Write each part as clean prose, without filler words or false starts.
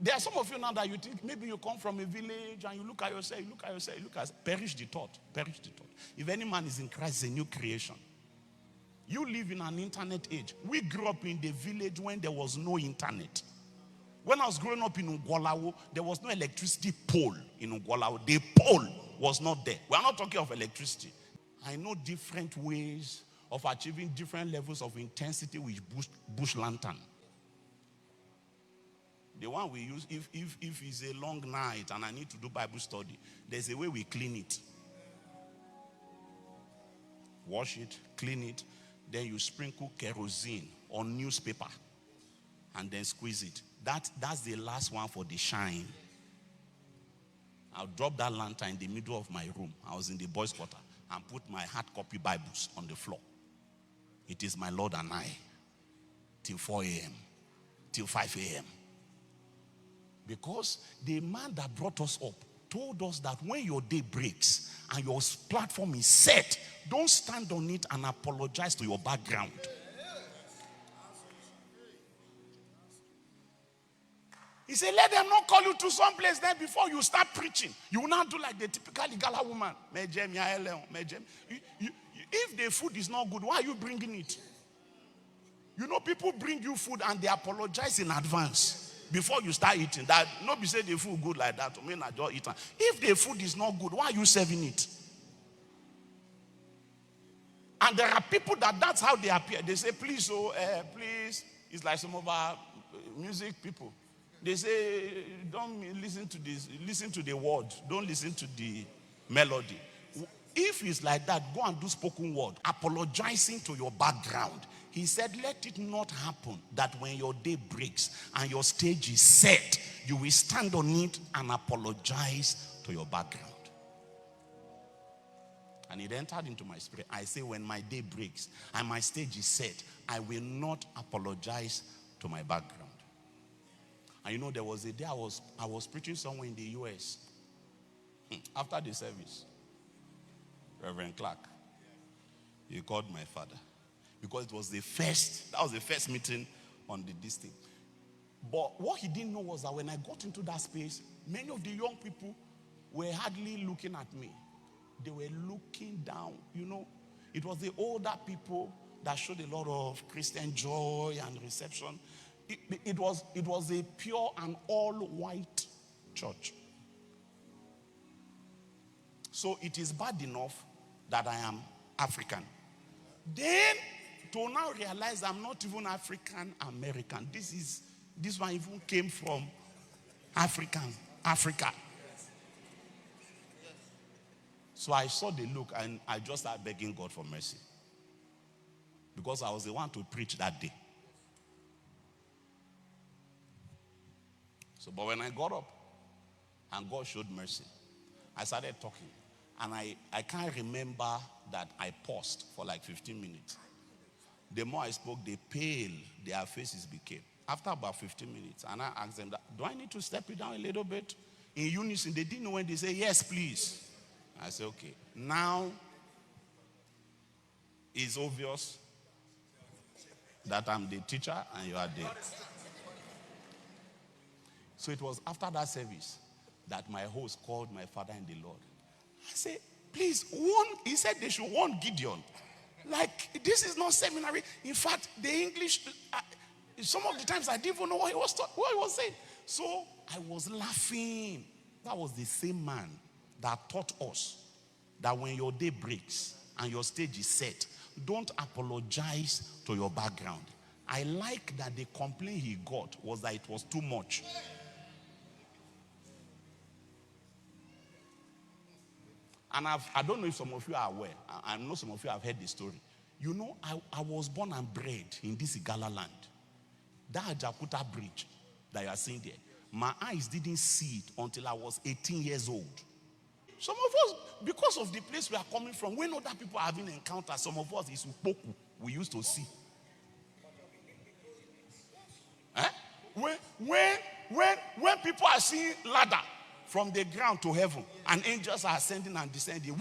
There are some of you now that you think maybe you come from a village and you look at yourself, perish the thought. If any man is in Christ, it's a new creation. You live in an internet age. We grew up in the village when there was no internet. When I was growing up in Ugwolawo, there was no electricity pole in Ugwolawo. The pole was not there. We are not talking of electricity. I know different ways of achieving different levels of intensity with bush lantern. The one we use, if it's a long night and I need to do Bible study, there's a way we clean it. Wash it, clean it, then you sprinkle kerosene on newspaper and then squeeze it. That's the last one for the shine. I'll drop that lantern in the middle of my room. I was in the boys' quarter and put my hard copy Bibles on the floor. It is my Lord and I till 4 a.m., till 5 a.m. Because the man that brought us up told us that when your day breaks and your platform is set, don't stand on it and apologize to your background. He said, let them not call you to some place there before you start preaching. You will not do like the typical Igala woman. If the food is not good, why are you bringing it? You know, people bring you food and they apologize in advance before you start eating. That nobody say the food good like that. I mean, I just eat. If the food is not good, why are you serving it? And there are people that's how they appear. They say, please, please. It's like some of our music people. They say, don't listen to this. Listen to the word. Don't listen to the melody. If it's like that, go and do spoken word, apologizing to your background. He said, let it not happen that when your day breaks and your stage is set, you will stand on it and apologize to your background. And it entered into my spirit. I say, when my day breaks and my stage is set, I will not apologize to my background. And you know, there was a day I was preaching somewhere in the US. After the service, Reverend Clark, he called my father. Because it was the first meeting on this thing. But what he didn't know was that when I got into that space, many of the young people were hardly looking at me. They were looking down. You know, it was the older people that showed a lot of Christian joy and reception. It was a pure and all-white church. So it is bad enough that I am African. Then, to now realize I'm not even African American. This one even came from Africa. So I saw the look and I just started begging God for mercy. Because I was the one to preach that day. So, but when I got up and God showed mercy, I started talking. And I can't remember that I paused for like 15 minutes. The more I spoke, the pale their faces became. After about 15 minutes, and I asked them, do I need to step it down a little bit? In unison, they didn't know when they say, yes, please. I said, okay. Now, it's obvious that I'm the teacher and you are the... So it was after that service that my host called my father in the Lord. I said, please, he said they should warn Gideon. Like, this is not seminary. In fact, the English, some of the times I didn't even know what he was saying. So I was laughing. That was the same man that taught us that when your day breaks and your stage is set, don't apologize to your background. I like that the complaint he got was that it was too much. And I don't know if some of you are aware. I know some of you have heard the story. You know, I was born and bred in this Igala land. That Ajakuta bridge that you are seeing there. My eyes didn't see it until I was 18 years old. Some of us, because of the place we are coming from, when other people are having encounters, some of us is Upoku we used to see. Eh? When people are seeing ladder from the ground to heaven, and angels are ascending and descending,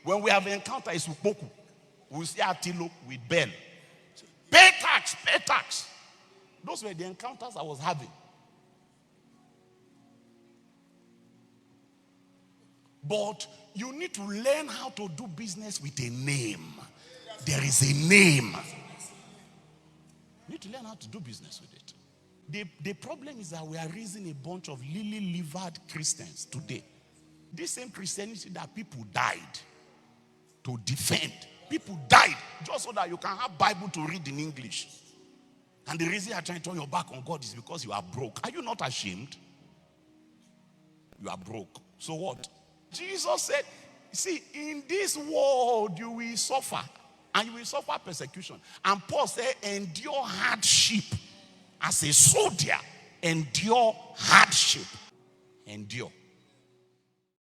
when we have encounter, is Upoku. We see Atilo with bell. Pay tax. Those were the encounters I was having. But you need to learn how to do business with a name. There is a name. You need to learn how to do business with it. The problem is that we are raising a bunch of lily-livered Christians today. This same Christianity that people died to defend. People died just so that you can have Bible to read in English. And the reason you are trying to turn your back on God is because you are broke. Are you not ashamed? You are broke. So what? Jesus said, see, in this world you will suffer. And you will suffer persecution. And Paul said, endure hardship. As a soldier, endure hardship. Endure.